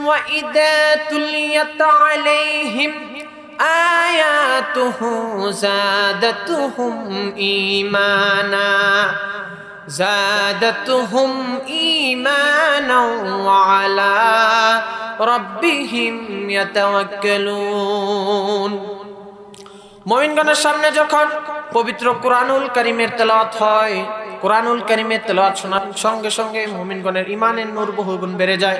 وإذا تليت عليهم آياته زادتهم إيمانا وعلى ربهم يتوكلون মুমিনগণের সামনে যখন পবিত্র কুরআনুল কারীমের তেলাওয়াত হয়, কুরআনুল কারীমের তেলাওয়াত শোনার সঙ্গে সঙ্গে মুমিনগণের ঈমানের নূর বহুগুণ বেড়ে যায়।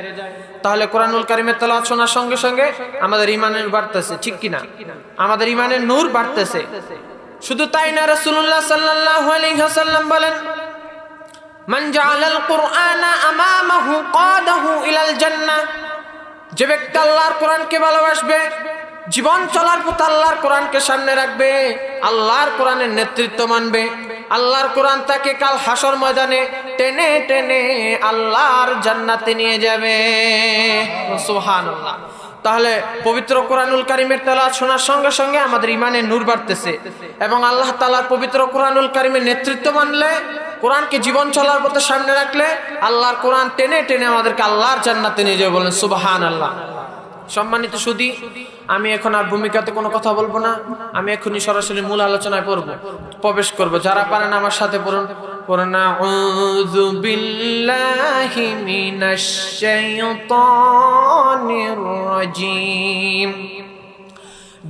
তাহলে কুরআনুল কারীমের তেলাওয়াত শোনার সঙ্গে সঙ্গে আমাদের ঈমানের বাড়তেছে, ঠিক কি না? আমাদের ঈমানের নূর বাড়তেছে। শুধু তাই না, রাসূলুল্লাহ সাল্লাল্লাহু আলাইহি ওয়াসাল্লাম বলেন, মান জাআলাল কুরআনা আমামাহু কাদাহু ইলাল জান্নাহ। যে ব্যক্তি আল্লাহর কোরআনকে ভালোবাসবে, জীবন চলার পথে আল্লাহর কোরআনকে সামনে রাখবে, আল্লাহর কোরআনের নেতৃত্ব মানবে, আল্লাহর কোরআন তাকে কাল হাসর ময়দানে টেনে টেনে আল্লাহর জান্নাতে নিয়ে যাবে। সুবহানাল্লাহ। তাহলে পবিত্র কুরআনুল কারীমের তেলাওয়াত শোনার সঙ্গে সঙ্গে আমাদের ঈমানের নূর বাড়তেছে এবং আল্লাহ তাআলার পবিত্র কুরআনুল কারীমের নেতৃত্ব মানলে, কোরআনকে জীবন চলার পথে সামনে রাখলে আল্লাহর কোরআন টেনে টেনে আমাদেরকে আল্লাহর জান্নাতে নিয়ে যাবে। বলেন সুবহানাল্লাহ। সম্মানিত সুধী, আমি এখন আর ভূমিকাতে কোনো কথা বলবো না, আমি এখনই সরাসরি মূল আলোচনায় প্রবেশ করব। যারা পারেন আমার সাথে পড়ুন, আউযু বিল্লাহি মিনাশ শাইতানির রাজীম,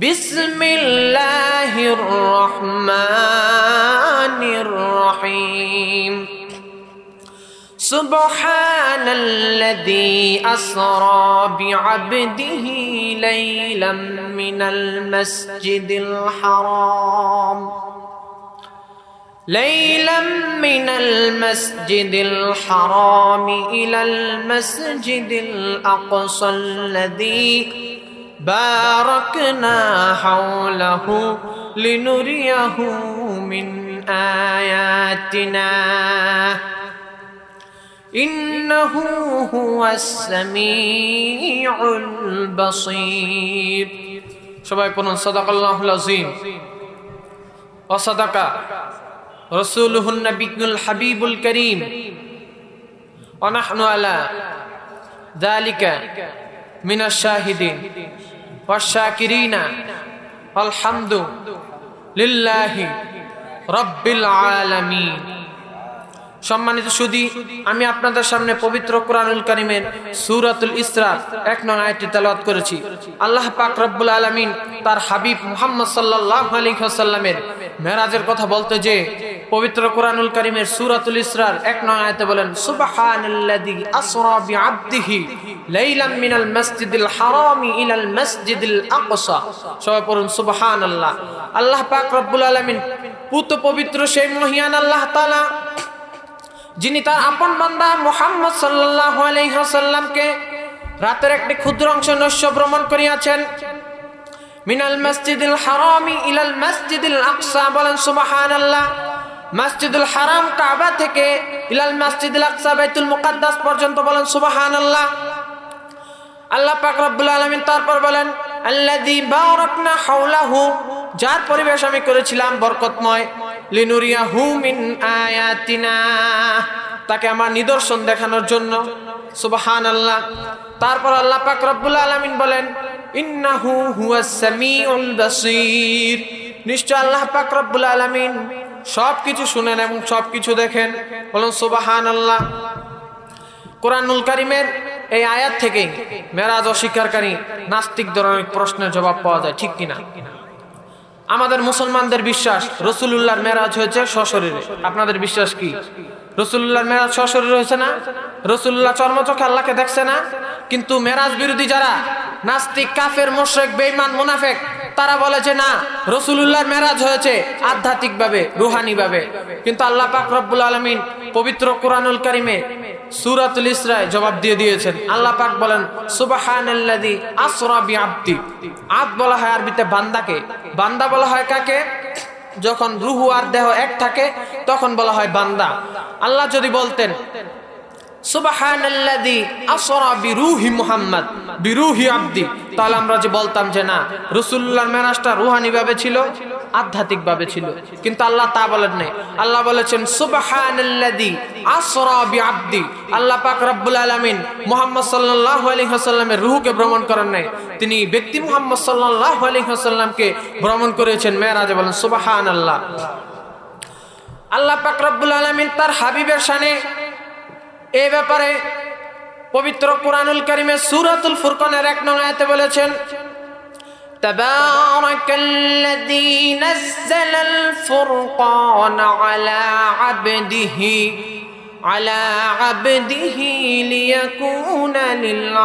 বিসমিল্লাহির রহমানির রহিম। سبحان الذي أسرى بعبده ليلا من المسجد الحرام إلى المسجد الأقصى الذي باركنا حوله لنريه من آياتنا إنه هو السميع البصير। সবাই পড়ুন সাদাকাল্লাহুল আযীম ওয়া সাদাকা রাসূলুহুন নবিয়্যুল হাবিবুল কারীম ওয়া নাহনু আলা যালিকা মিনাশ শাহিদিন ওয়াশ শাকিরিনা আলহামদু লিল্লাহি রাব্বিল আলামিন। সম্মানিত সুধী, আমি আপনাদের সামনে পবিত্র কুরআনুল কারীমের সূরাতুল ইসরা 1 নং আয়াতটি তেলাওয়াত করেছি। আল্লাহ পাক রব্বুল আলামিন তার হাবিব মুহাম্মদ সাল্লাল্লাহু আলাইহি ওয়াসাল্লামের মেরাজের কথা বলতে যে পবিত্র কুরআনুল কারীমের সূরাতুল ইসরা 1 নং আয়াতে বলেন, সুবহানাল্লাযী আসরা বিআবদিহি লাইলাম মিনাল মাসজিদিল হারামি ইলাল মাসজিদিল আকসা। সবাই পড়ুন সুবহানাল্লাহ। আল্লাহ পাক রব্বুল আলামিন পুত পবিত্র সেই মহিয়ান আল্লাহ তাআলা, যিনি তার আপন বান্দা মুহাম্মদ সাল্লাল্লাহু আলাইহি ওয়াসাল্লামকে রাতের একটি ক্ষুদ্র অংশ নৈশ ভ্রমণ করিয়াছেন। মিনাল মাসজিদিল হারামি ইলাল মাসজিদিল আকসা, বলেন সুবহানাল্লাহ। মসজিদুল হারাম কাবা থেকে ইলাল মাসজিদুল আকসা বাইতুল মুকাদ্দাস পর্যন্ত, বলেন সুবহানাল্লাহ। আল্লাহ পাক রব্বুল আলামিন তারপর বলেন, আল্লাযী বারাকনা হাওলাহু, যার পরিবেশ আমি করেছিলাম বরকতময়, লিনুরিয়াহু মিন আয়াতিনা, তাকে আমার নিদর্শন দেখানোর জন্য। সুবহানাল্লাহ। তারপর আল্লাহ পাক রব্বুল আলামিন বলেন, ইন্নাহু হুয়াস সামিউল বাসীর, নিশ্চয় আল্লাহ পাক রব্বুল আলামিন সবকিছু শুনেন এবং সবকিছু দেখেন। বলেন সুবহানাল্লাহ। কুরআনুল কারীমের এই আয়াত থেকেই মেরাজ অস্বীকারী নাস্তিকদের অনেক প্রশ্নের জবাব পাওয়া যায়, ঠিক কিনা? আমাদের মুসলমানদের বিশ্বাস রাসূলুল্লাহর মেরাজ হয়েছে সশরীরে। আপনাদের বিশ্বাস কি? রাসূলুল্লাহর মেরাজ সশরীরে হয়েছে না? রাসূলুল্লাহ চর্মচোখে আল্লাহকে দেখছে না? কিন্তু মেরাজ বিরোধী যারা নাস্তিক, কাফের, মুশরিক, বেঈমান, মুনাফিক, তারা বলে যে না, রাসূলুল্লাহর মেরাজ হয়েছে আধ্যাত্মিক ভাবে, রূহানি ভাবে। কিন্তু আল্লাহ পাক রব্বুল আলামিন পবিত্র কুরআনুল কারীমে সূরাতুল ইসরায় জবাব দিয়ে দিয়েছেন। আল্লাহ পাক বলেন, সুবহানাল্লাযী আসরা বিআবদি। আব্দ বলা হয় আরবিতে বান্দাকে, বান্দা বলা হয় কাকে? যখন রূহ আর দেহ এক থাকে তখন বলা হয় বান্দা। আল্লাহ যদি বলতেন সুবহানাল্লাযী আসরা বিরূহি মুহাম্মদ বিরূহি আবদি, তাহলে আমরা যে বলতাম যে না, রাসূলুল্লাহর মেরাজটা রূহানি ভাবে ছিল, আধ্যাত্মিক ভাবে ছিল, কিন্তু আল্লাহ তা বলেন নাই। আল্লাহ বলেছেন সুবহানাল্লাযী আসরা বিআবদি। আল্লাহ পাক রব্বুল আলামিন মুহাম্মদ সাল্লাল্লাহু আলাইহি ওয়াসাল্লামের রূহকে ভ্রমণ করেন নাই, তিনি ব্যক্তি মুহাম্মদ সাল্লাল্লাহু আলাইহি ওয়াসাল্লামকে ভ্রমণ করেছেন মেরাজে। বলেন সুবহানাল্লাহ। আল্লাহ পাক রব্বুল আলামিন তার হাবিবের শানে এই ব্যাপারে পবিত্র কুরআনুল কারীমে সূরাতুল ফুরকানের 1 নং আয়াতে বলেছেন তাবারাকাল্লাযী নাযালাল ফুরকানা আলা আবদিহি লিয়াকুনা লিল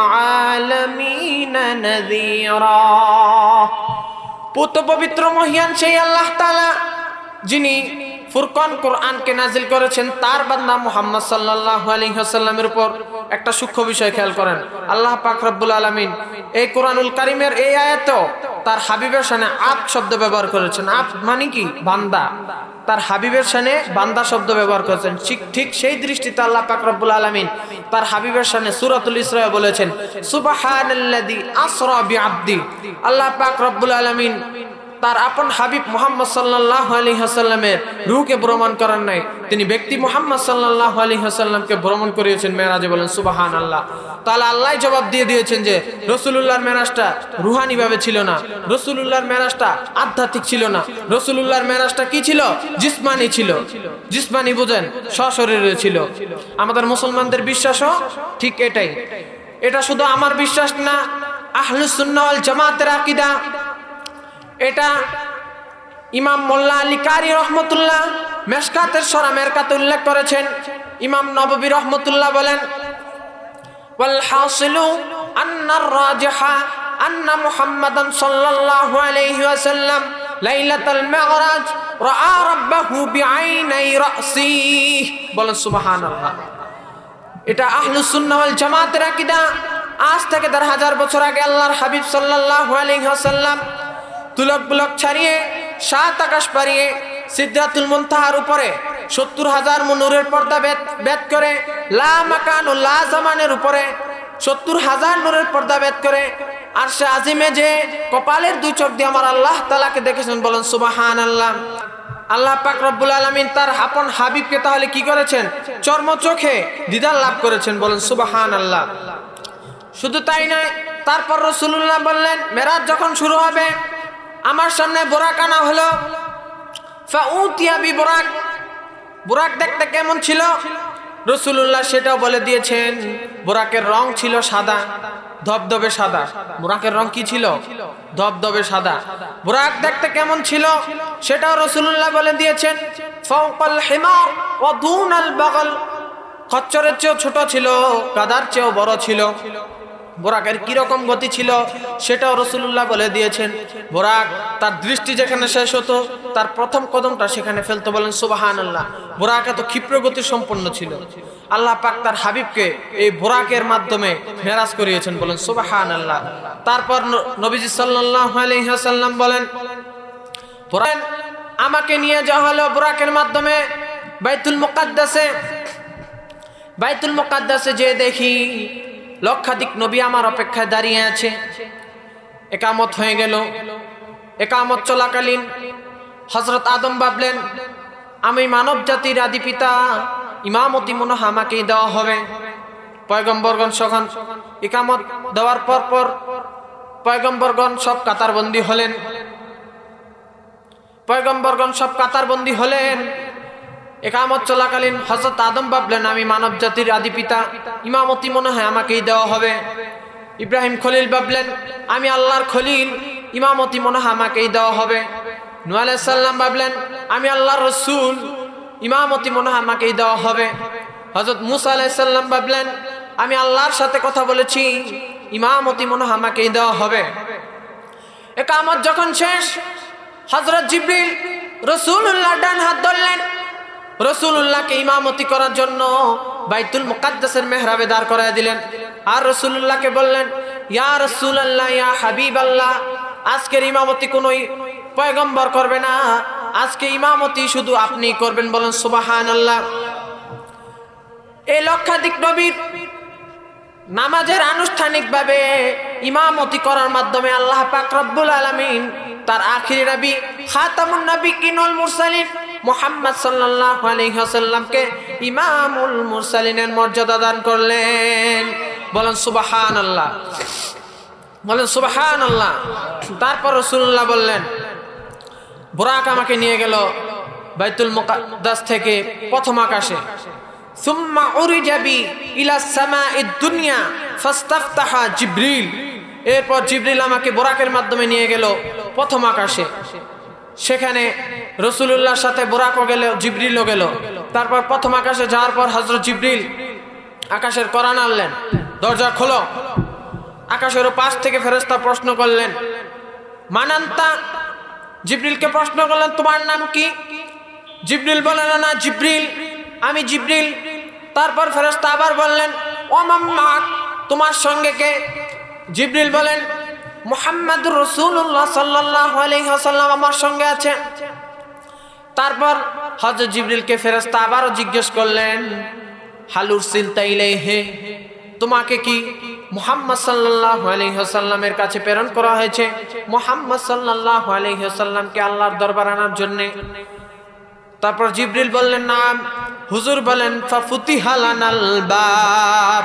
আলামিনা নাযীরা। পুত পবিত্র মহিয়ান সেই আল্লাহ তাআলা যিনি ফুরকান কোরআনকে নাজিল করেছেন তার বান্দা মুহাম্মদ সাল্লাল্লাহু আলাইহি ওয়াসাল্লামের উপর। একটা সূক্ষ্ম বিষয় খেয়াল করেন, আল্লাহ পাক রব্বুল আলামিন এই কোরআনুল কারীমের এই আয়াতেও তার হাবিবের শানে আব শব্দ ব্যবহার করেছেন। আব মানে কি? বান্দা। তার হাবিবের শানে বান্দা শব্দ ব্যবহার করেছেন। ঠিক সেই দৃষ্টিতে আল্লাহ পাক রব্বুল আলামিন তার হাবিবের শানে সূরাতুল ইসরায়ে বলেছেন সুবহানাল্লাযী আসরা বিআবদি। আল্লাহ পাক রব্বুল আলামিন তার আপন হাবিব মুহাম্মদ সাল্লাল্লাহু আলাইহি ওয়াসাল্লামের রূহকে ভ্রমণ করেন নাই, তিনি ব্যক্তি মুহাম্মদ সাল্লাল্লাহু আলাইহি ওয়াসাল্লামকে ভ্রমণ করিয়েছেন মেরাজে। বলেন সুবহানাল্লাহ। তাহলে আল্লাহ জবাব দিয়ে দিয়েছেন যে রাসূলুল্লাহর মেরাজটা রূহানি ভাবে ছিল না, রাসূলুল্লাহর মেরাজটা আধ্যাত্মিক ছিল না, রাসূলুল্লাহর মেরাজটা কি ছিল? জিসমানি ছিল। জিসমানি বুঝেন, সশরীরে ছিল। আমাদের মুসলমানদের বিশ্বাসও ঠিক এটাই। এটা শুধু আমার বিশ্বাস না, আহলুস সুন্নাহ ওয়াল জামাতের আকীদা। এটা ইমাম মোল্লা আলী কারি রহমতুল্লাহ মেশকাতের সূরা মেরকাতে উল্লেখ করেছেন। ইমাম নববী রহমতুল্লাহ বলেন ওয়াল হাসিলু আন্নার রাজিহা আন্না মুহাম্মাদান সাল্লাল্লাহু আলাইহি ওয়াসাল্লাম লাইলাতুল মি'রাজ রাআ রাব্বাহু বিআইনাই রাসিহি। বলেন সুবহানাল্লাহ। এটা আহলুস সুন্নাহ ওয়াল জামাতের আকীদা। আজ থেকে 1000 বছর আগে আল্লাহর হাবিব সাল্লাল্লাহু আলাইহি ওয়াসাল্লাম তুলক বুলক ছাড়িয়ে 7 আকাশ পাড়িয়ে সিদরাতুল মুনতাহার উপরে 70,000 নূরের পর্দা বেদ করে লা মাকান ও লা জামানের উপরে 70,000 নূরের পর্দা বেদ করে আরশে আজিমে যে কপালের 2 চোখ দিয়ে আমার আল্লাহ তাআলাকে দেখেছেন। বলেন সুবহানাল্লাহ। আল্লাহ পাক রব্বুল আলামিন তার আপন হাবিবকে তাহলে কি করেছেন? চর্ম চোখে দিদার লাভ করেছেন। বলেন সুবহানাল্লাহ। শুধু তাই নয়, তারপর রাসূলুল্লাহ বললেন মেরাজ যখন শুরু হবে আমার সামনে বুরাক আনা হলো। ফাউতিয়া বিবুরাক। বুরাক দেখতে কেমন ছিল রাসূলুল্লাহ সেটাও বলে দিয়েছেন। বুরাকের রং ছিল সাদা, ধবধবে সাদা। বুরাকের রং কি ছিল? ধবধবে সাদা। বুরাক দেখতে কেমন ছিল সেটাও রাসূলুল্লাহ বলে দিয়েছেন। ফাওকাল হিমার ওয়া দুনাল বাগল। খচ্চরের চেয়েও ছোট ছিল, গাধার চেয়েও বড় ছিল। বুরাকের কি রকম গতি ছিল সেটাও রাসূলুল্লাহ বলে দিয়েছেন। বুরাক তার দৃষ্টি যেখানে শেষ হতো তার প্রথম কদমটা সেখানে ফেলতো। বলেন সুবহানাল্লাহ। বুরাক এত ক্ষিপ্র গতি সম্পন্ন ছিল। আল্লাহ পাক তার হাবিবকে এই বুরাকের মাধ্যমে মেরাজ করিয়েছেন। বলেন সুবহানাল্লাহ। তারপর নবীজি সাল্লাল্লাহু আলাইহি ওয়াসাল্লাম বলেন বুরাক আমাকে নিয়ে যাওয়া হলো বুরাকের মাধ্যমে বাইতুল মুকাদ্দাসে। বাইতুল মুকাদ্দাসে যে দেখি লক্ষাধিক নবী আমার অপেক্ষায় দাঁড়িয়ে আছে। একামত হয়ে গেল। একামত চলাকালীন হযরত আদম ভাবলেন আমি মানব জাতির আদি পিতা, ইমামতি মনে হয় আমাকেই দেওয়া হবে। পয়গম্বরগণ সখন একামত দেওয়ার পর পয়গম্বরগণ সব কাতারবন্দি হলেন। পয়গম্বরগণ সব কাতারবন্দি হলেন। একামত চলাকালীন হযরত আদম ভাবলেন আমি মানব জাতির আদি পিতা, ইমামতি মনে হয় আমাকেই দেওয়া হবে। ইব্রাহিম খলিল ভাবলেন আমি আল্লাহর খলিল, ইমামতি মনে হয় আমাকেই দেওয়া হবে। নূহ আলাইহিস সালাম ভাবলেন আমি আল্লাহর রাসূল, ইমামতি মনে হয় আমাকেই দেওয়া হবে। হযরত মুসা আলাইহিস সালাম ভাবলেন আমি আল্লাহর সাথে কথা বলেছি, ইমামতি মনে হয় আমাকেই দেওয়া হবে। একামত যখন শেষ হযরত জিবরিল রাসূলুল্লাহ ডান হাত ধরলেন। রাসূলুল্লাহকে ইমামতি করার জন্য বাইতুল মুকাদ্দাসের মেহরাবে দাঁড় করায় দিলেন। আর রাসূলুল্লাহকে বললেন ইয়া রাসূলুল্লাহ, ইয়া হাবিবাল্লাহ, আজকের ইমামতি কোনো পয়গম্বর করবে না, আজকে ইমামতি শুধু আপনি করবেন। বলেন সুবহানাল্লাহ। এই লক্ষাধিক নবীর নামাজের আনুষ্ঠানিকভাবে ইমামতি করার মাধ্যমে আল্লাহ পাক রব্বুল আলামিন তার আখিরি নবী খাতামুন নাবিয়্যিন ওয়াল মুরসালিন মুহাম্মদ সাল্লাল্লাহু আলাইহি ওয়াসাল্লামকে ইমামুল মুরসালিনের মর্যাদা দান করলেন। বলেন সুবহানাল্লাহ, বলেন সুবহানাল্লাহ। তারপর রাসূলুল্লাহ বললেন, বুরাক আমাকে নিয়ে গেল বাইতুল মুকাদ্দাস থেকে প্রথম আকাশে। সুম্মা উরিজা বি ইলা সামাঈদ দুনিয়া ফাস্তাফতাহা জিবরিল। এরপর জিবরিল আমাকে বুরাকের মাধ্যমে নিয়ে গেল প্রথম আকাশে। সেখানে রাসূলুল্লাহর সাথে বুরাকও গেল, জিবরিলও গেল। তারপর প্রথম আকাশে যাওয়ার পর হযরত জিবরিল আকাশের কোরআন আনলেন, দরজা খোলো। আকাশের পাশ থেকে ফেরেশতা প্রশ্ন করলেন, মানান্তা? জিবরিলকে প্রশ্ন করলেন, তোমার নাম কি? জিবরিল বললেন, না জিবরিল, আমি জিবরিল। তারপর ফেরেশতা আবার বললেন, ও মাম্মাক, তোমার সঙ্গে কে? জিবরিল বলেন, মুহাম্মাদুর রাসূলুল্লাহ সাল্লাল্লাহু আলাইহি ওয়াসাল্লাম আমার সঙ্গে আছে। তারপর হযরত জিবরিলকে ফেরেশতা আবারও জিজ্ঞেস করলেন, হালুর সিলতা ইলাইহি, তোমাকে কি মুহাম্মদ সাল্লাল্লাহু আলাইহি ওয়াসাল্লামের কাছে প্রেরণ করা হয়েছে মুহাম্মদ সাল্লাল্লাহু আলাইহি ওয়াসাল্লামকে আল্লাহর দরবারে আনার জন্য? তারপর জিবরিল বললেন, নাম। হুজুর বলেন, ফাফুতিহা লানাল বাব,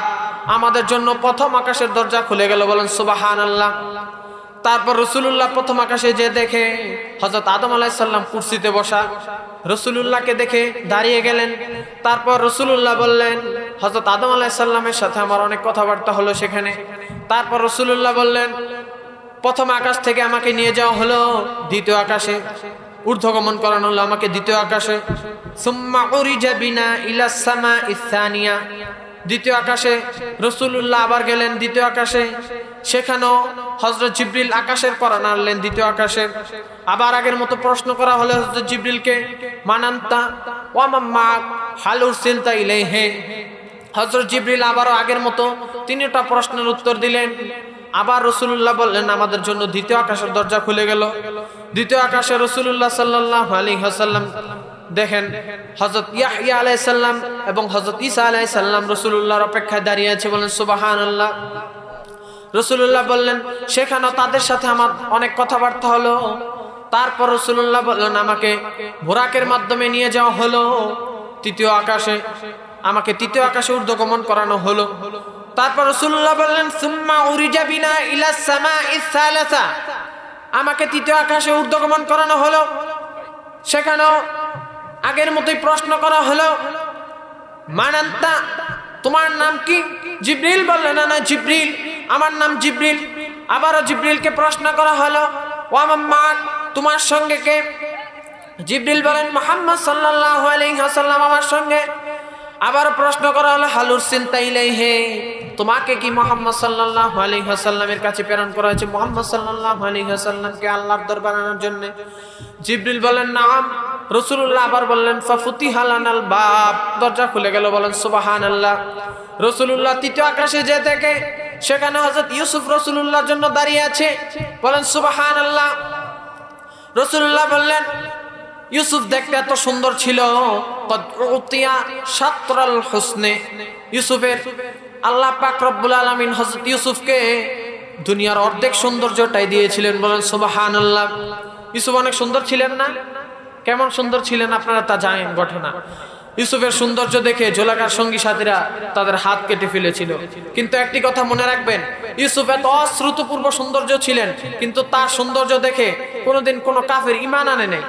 আমাদের জন্য প্রথম আকাশের দরজা খুলে গেল। বলেন সুবহানাল্লাহ। তারপর রাসূলুল্লাহ প্রথম আকাশে যে দেখে হযরত আদম আলাইহিস সালাম কুরসিতে বসা, রাসূলুল্লাহকে দেখে দাঁড়িয়ে গেলেন। তারপর রাসূলুল্লাহ বললেন, হযরত আদম আলাইহিস সালামের সাথে আমার অনেক কথাবার্তা হলো সেখানে। তারপর রাসূলুল্লাহ বললেন, প্রথম আকাশ থেকে আমাকে নিয়ে যাওয়া হলো দ্বিতীয় আকাশে, ঊর্ধ্বগমন করানো হলো আমাকে দ্বিতীয় আকাশে। সুম্মা উরিজা বিনা ইলাস সামাইস সানিয়া, দ্বিতীয় আকাশে রাসূলুল্লাহ আবার গেলেন দ্বিতীয় আকাশে। সেখানেও হযরত জিবরিল আকাশের কোরআন আনলেন দ্বিতীয় আকাশে। আবার আগের মতো প্রশ্ন করা হলো হযরত জিবরিলকে, মানান্তা ওয়া মাম্মাক হালুর সিলতা ইলাইহি। হযরত জিবরিল আবারও আগের মতো তিনটা প্রশ্নের উত্তর দিলেন। আবার রাসূলুল্লাহ বললেন, আমাদের জন্য দ্বিতীয় আকাশের দরজা খুলে গেল। দ্বিতীয় আকাশে রাসূলুল্লাহ সাল্লাল্লাহু আলাইহি ওয়াসাল্লাম দেখেন হযরত ইয়াহইয়া আলাইহিস সালাম এবং হযরত ঈসা আলাইহিস সালাম রাসূলুল্লাহর অপেক্ষায় দাঁড়িয়ে আছে। বলেন সুবহানাল্লাহ। রাসূলুল্লাহ বললেন, সেখানে তাদের সাথে আমার অনেক কথাবার্তা হলো। তারপর রাসূলুল্লাহ বললেন, আমাকে বুরাকের মাধ্যমে নিয়ে যাওয়া হলো তৃতীয় আকাশে, আমাকে তৃতীয় আকাশে ঊর্ধ্বগমন করানো হলো। তারপর রাসূলুল্লাহ বললেন, সুম্মা উরিজা বিনা ইলাস সামাইস সালাসা, আমাকে তৃতীয় আকাশে ঊর্ধ্বগমন করানো হলো। সেখানেও আগের মতোই প্রশ্ন করা হলো, মানান্তা, তোমার নাম কি? জিবরিল বললেন, না জিবরিল, আমার নাম জিবরিল। আবারও জিবরিলকে প্রশ্ন করা হলো, ওয়া মাম্মাক, তোমার সঙ্গে কে? জিবরিল বলেন, মুহাম্মদ সাল্লাল্লাহু আলাইহি ওয়াসাল্লাম আমার সঙ্গে। আবার প্রশ্ন করা হলো, হালুর সিলতা ইলাইহি, তোমাকে কি মুহাম্মদ সাল্লাল্লাহু আলাইহি ওয়াসাল্লামের কাছে প্রেরণ করা হয়েছে মুহাম্মদ সাল্লাল্লাহু আলাইহি ওয়াসাল্লামকে আল্লাহর দরবারে আনার জন্য? জিবরিল বলেন, নাম। রাসূলুল্লাহ আবার বললেন, ফাফুতিহা লানাল বাব, দরজা খুলে গেল। বলেন সুবহানাল্লাহ। রাসূলুল্লাহ তৃতীয় আকাশে যে দেখে সেখানে হযরত ইউসুফ রাসূলুল্লাহর জন্য দাঁড়িয়ে আছে। বলেন সুবহানাল্লাহ। রাসূলুল্লাহ বললেন, ইউসুফ দেখতে এত সুন্দর ছিল, কদ উতিয়া শাতরাল হুসনে, ইউসুফের আল্লাহ পাক রব্বুল আলামিন হযরত ইউসুফকে দুনিয়ার অর্ধেক সৌন্দর্যটাই দিয়েছিলেন। বলেন সুবহানাল্লাহ। ইউসুফ অনেক সুন্দর ছিলেন না? কেমন সুন্দর ছিলেন আপনারা তা জানেন ঘটনা। ইউসুফের সৌন্দর্য দেখে জোলাকার সঙ্গী সাথীরা তাদের হাত কেটে ফেলেছিল। কিন্তু একটি কথা মনে রাখবেন, ইউসুফ এত অশ্রুতপূর্ব সৌন্দর্য ছিলেন, কিন্তু তার সৌন্দর্য দেখে কোনোদিন কোনো কাফের ঈমান আনে নাই।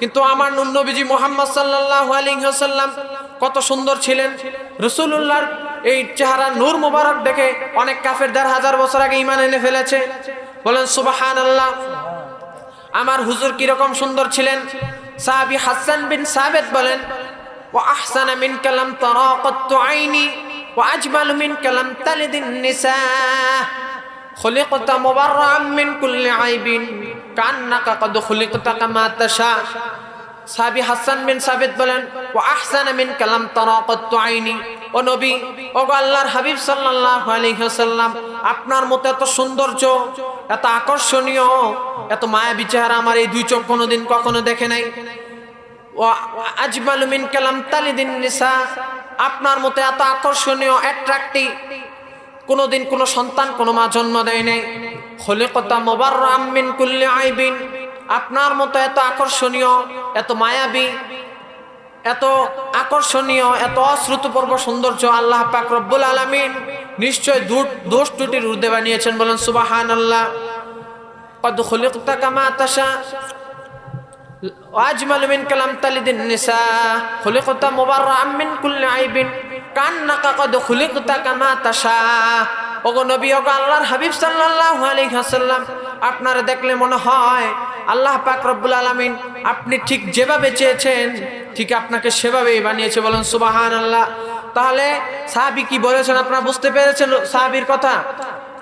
কিন্তু আমার নবীজি মুহাম্মদ সাল্লাল্লাহু আলাইহি ওয়াসাল্লাম কত সুন্দর ছিলেন। রাসূলুল্লাহর এই চেহারা নূর মুবারক দেখে অনেক কাফের ১,৫০০ বছর আগে ঈমান এনে ফেলেছে। বলেন সুবহানাল্লাহ। আমার হুজুর কিরকম সুন্দর ছিলেন? সাহাবী হাসান বিন সাবিত বলেন, ওয়া আহসানা মিন কালাম তারা কাত্তু আইনি ওয়া আজমালু মিন কালাম তালিদিন নিসা খুলিকতা মুবাররাম মিন কুল্লি আইবিন কান্নাকা কদ খুলিকতা কামা তাশা। সাহাবী হাসান বিন সাবিত বলেন, ওয়া আহসানা মিন কালাম তারা কাত্তু আইনি, ও নবী, ও আল্লাহর হাবিব সাল্লাল্লাহু আলাইহি ওয়াসাল্লাম, আপনার মতো এত সৌন্দর্য, এত আকর্ষণীয়, এত মায়াবী চেহারা আমার এই দুই চোখ কোনোদিন কখনো দেখে নাই। ওয়া আজমালু মিন কালাম তালিদিন নিসা, আপনার মতো এত আকর্ষণীয়, অ্যাট্রাক্টিভ কোনোদিন কোনো সন্তান কোনো মা জন্ম দেয় নাই। খুলিকতা মুবাররাম মিন কুল্লি আইবিন, আপনার মতো এত আকর্ষণীয়, এত মায়াবী, এত আকর্ষণীয়, এত অশ্রুতপূর্ব সৌন্দর্য আল্লাহ পাক রব্বুল আলামিন নিশ্চয় দোষ ত্রুটির ঊর্ধ্বে বানিয়েছেন। বলেন সুবহানাল্লাহ। কদ খুলিকতা কামা তাশা ওয়াজমালু মিন কালাম তালিদিন নিসা খুলিকতা মুবাররাআম মিন কুল্লি আইবিন কান্নাকা কদ খুলিকতা কামা তাশা। ওগো নবী, ওগো আল্লাহর হাবিব সাল্লাল্লাহু আলাইহি ওয়াসাল্লাম, আপনারা দেখলে মনে হয় আল্লাহ পাক রব্বুল আলামিন আপনি ঠিক যেভাবে চেয়েছেন ঠিক আপনাকে সেভাবেই বানিয়েছে। বলেন সুবহানাল্লাহ। তাহলে সাহাবী কি বলেছেন আপনারা বুঝতে পেরেছেন সাহাবীর কথা?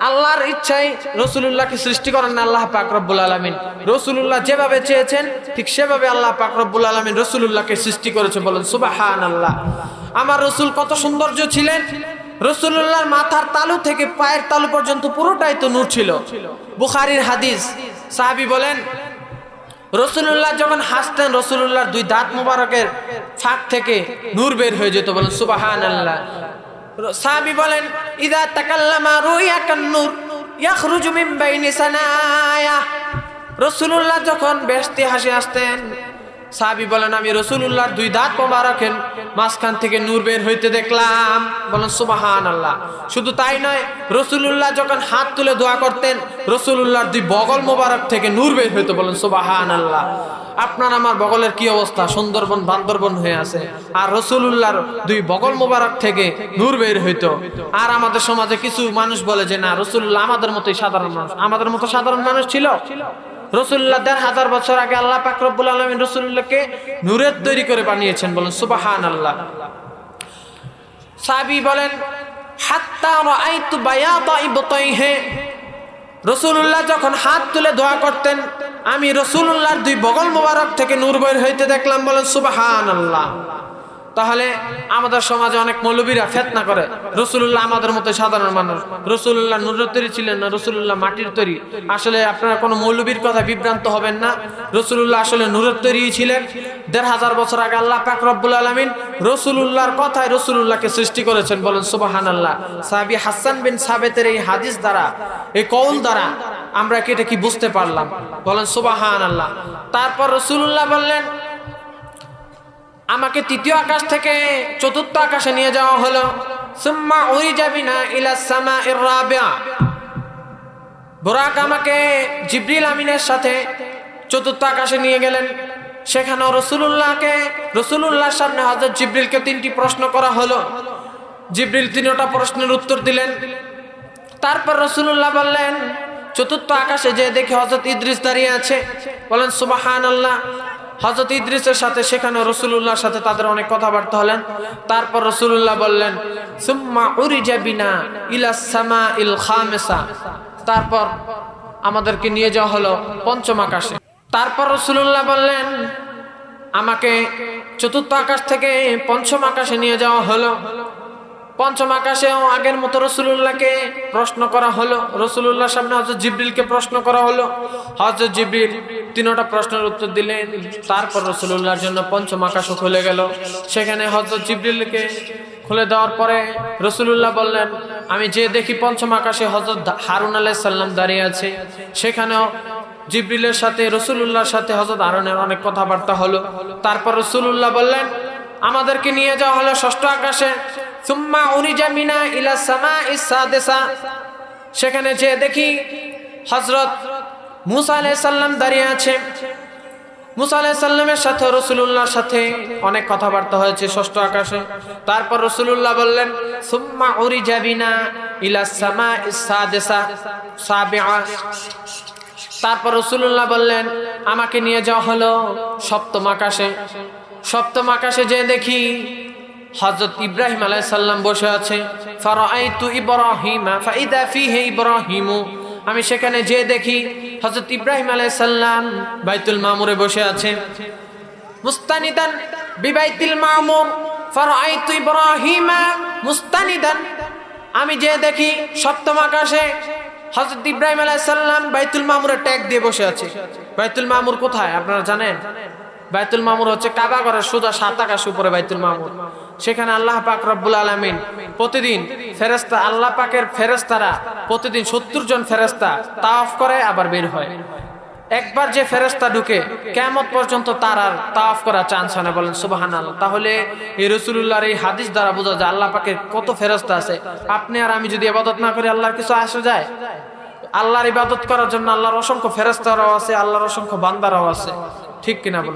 আল্লাহর ইচ্ছায় রাসূলুল্লাহকে সৃষ্টি করেন না আল্লাহ পাক রব্বুল আলামিন। রাসূলুল্লাহ যেভাবে চেয়েছেন ঠিক সেভাবে আল্লাহ পাক রব্বুল আলামিন রাসূলুল্লাহকে সৃষ্টি করেছে। বলেন সুবহানাল্লাহ। আমার রাসূল কত সৌন্দর্য ছিলেন! রাসূলুল্লাহর মাথার তালু থেকে পায়ের তালু পর্যন্ত পুরোটাই তো নূর ছিল। বুখারীর হাদিস, সাহাবী বলেন রাসূলুল্লাহ যখন হাসতেন রাসূলুল্লাহর দুই দাঁত মোবারকের ফাঁক থেকে নূর বের হয়ে যেত। বলেন সুবহানাল্লাহ। সাহাবী বলেন ইযা তাকাল্লামা রুইয়া কান-নূর ইয়াখরুজু মিন বাইনি সানায়া। রাসূলুল্লাহ যখন বেহেশতি হাসি আসতেন, সাহাবী বলেন আমি রাসূলুল্লাহর দুই দাঁত মোবারকের মাঝখান থেকে নূর বের হইতে দেখলাম। বলেন সুবহানাল্লাহ। শুধু তাই নয়, রাসূলুল্লাহ যখন হাত তুলে দোয়া করতেন রাসূলুল্লাহর দুই বগল মোবারক থেকে নূর বের হইতো। বলেন সুবহানাল্লাহ। আপনার আমার বগলের কি অবস্থা? সুন্দরবন বান্দরবন হয়ে আছে, আর রাসূলুল্লাহর দুই বগল মোবারক থেকে নূর বের হইতো। আর আমাদের সমাজে কিছু মানুষ বলে যে না, রাসূলুল্লাহ আমাদের মতোই সাধারণ মানুষ। আমাদের মতো সাধারণ মানুষ ছিল? রাসূলুল্লাহ ১৫০০ বছর আগে আল্লাহ পাক রব্বুল আলামিন রাসূলুল্লাহকে নূরের তৈরি করে বানিয়েছেন। বলেন সুবহানাল্লাহ। সাহাবী বলেন হাত্তা রাআইতু বায়াদা ইবতাইহি। রাসূলুল্লাহ যখন হাত তুলে দোয়া করতেন আমি রাসূলুল্লাহর দুই বগল মোবারক থেকে নূর বের হইতে দেখলাম। বলেন সুবহানাল্লাহ। তাহলে আমাদের সমাজে অনেক মৌলবীরা ফিতনা করে রাসূলুল্লাহ আমাদের মতো সাধারণ মানুষ, রাসূলুল্লাহ নূরের তৈরি ছিলেন না, রাসূলুল্লাহ মাটির তৈরি। আসলে আপনারা কোনো মৌলবীর কথা বিভ্রান্ত হবেন না। রাসূলুল্লাহ আসলে নূরের তৈরি ছিলেন। ১৫০০ বছর আগে আল্লাহ পাক রব্বুল আলামিন রাসূলুল্লাহর কথায় রাসূলুল্লাহকে সৃষ্টি করেছেন। বলেন সুবহানাল্লাহ। সাহাবী হাসান বিন সাবিতের এই হাদিস দ্বারা, এই কওল দ্বারা আমরা কি এটা কি বুঝতে পারলাম? বলেন সুবহানাল্লাহ। তারপর রাসূলুল্লাহ বললেন আমাকে তৃতীয় আকাশ থেকে চতুর্থ আকাশে নিয়ে যাওয়া হলো। সুম্মা উরিজা বিনা ইলা সামাইর রাবিআ। বুরাক আমাকে জিবরিল আমিনের সাথে চতুর্থ আকাশে নিয়ে গেলেন। সেখানেও রাসূলুল্লাহর সামনে হযরত জিবরিলকে ৩টি প্রশ্ন করা হলো। জিবরিল ৩টা প্রশ্নের উত্তর দিলেন। তারপর রাসূলুল্লাহ বললেন চতুর্থ আকাশে যে দেখে হযরত ইদ্রিস দাঁড়িয়ে আছে। বলেন সুবহানাল্লাহ। হযরত ইদ্রিসের সাথে সেখানে রাসূলুল্লাহর সাথে তাদের অনেক কথাবার্তা হলেন। তারপর রাসূলুল্লাহ বললেন সুম্মা উরিজা বিনা ইলা সামাইল খামিসা। তারপর আমাদেরকে নিয়ে যাওয়া হলো পঞ্চম আকাশে। তারপর রাসূলুল্লাহ বললেন আমাকে চতুর্থ আকাশ থেকে পঞ্চম আকাশে নিয়ে যাওয়া হলো। পঞ্চম আকাশেও আগের মতো রাসূলুল্লাহকে প্রশ্ন করা হলো। রাসূলুল্লাহর সামনে হযরত জিবরিলকে প্রশ্ন করা হলো। হযরত জিবরিল ৩টা প্রশ্নের উত্তর দিলেন। তারপর রাসূলুল্লাহর জন্য পঞ্চম আকাশও খুলে গেল। সেখানে হযরত জিবরিলকে খুলে দেওয়ার পরে রাসূলুল্লাহ বললেন আমি যে দেখি পঞ্চম আকাশে হযরত হারুন আলাইহিস সালাম দাঁড়িয়ে আছে। সেখানেও জিবরিলের সাথে রাসূলুল্লাহর সাথে হযরত হারুনের অনেক কথাবার্তা হলো। তারপর রাসূলুল্লাহ বললেন আমাদেরকে নিয়ে যাওয়া হলো ষষ্ঠ আকাশে। সুম্মা উরিজা মিনা ইলা সামাইস সাদিসা। সেখানে যে দেখি হযরত মুসা আলাইহিস সালাম দাঁড়িয়ে আছে। মুসা আলাইহিস সালামের সাথে রাসূলুল্লাহর সাথে অনেক কথাবার্তা হয়েছে ষষ্ঠ আকাশে। তারপর রাসূলুল্লাহ বললেন সুম্মা উরিজা বিনা ইলা সামাইস সাদিসা সাবিআ। তারপর রাসূলুল্লাহ বললেন আমাকে নিয়ে যাওয়া হলো সপ্তম আকাশে। সপ্তম আকাশে যে দেখি হযরত ইব্রাহিম আলাইহিস সালাম বসে আছে। ফারাআইতু ইব্রাহিমা ফাইদা ফিহি ইব্রাহিমু। আমি সেখানে যে দেখি হযরত ইব্রাহিম আলাইহিস সালাম বাইতুল মামুরে বসে আছে। মুস্তানিদান বিবাইতুল মামুর ফারাআইতু ইব্রাহিমা মুস্তানিদান। আমি যে দেখি সপ্তম আকাশে হযরত ইব্রাহিম আলাইহিস সালাম বাইতুল মামুরে ট্যাগ দিয়ে বসে আছে। বাইতুল মামুর কোথায় আপনারা জানেন? বাইতুল মামুর হচ্ছে কাবা ঘরের সোজা ৭ আকাশ উপরে বাইতুল মামুর। সেখানে আল্লাহ পাক রব্বুল আলামিন প্রতিদিন ফেরেশতা, আল্লাহ পাকের ফেরেশতারা প্রতিদিন ৭০ জন ফেরেশতা তাওয়াফ করে আবার বের হয়। একবার যে ফেরেশতা ঢুকে কিয়ামত পর্যন্ত তার আর তাওয়াফ করা চান্স হয় না, বলেন সুবহানাল্লাহ। তাহলে এই রাসূলুল্লাহর এই হাদিস দ্বারা বোঝা যায় আল্লাহ পাকের কত ফেরেশতা আছে। আপনি আর আমি যদি ইবাদত না করি আল্লাহর কিছু আসে যায়? আল্লাহর ইবাদত করার জন্য আল্লাহর অসংখ্য ফেরেশতারাও আছে, আল্লাহর অসংখ্য বান্দারাও আছে, ঠিক কিনা বলুন?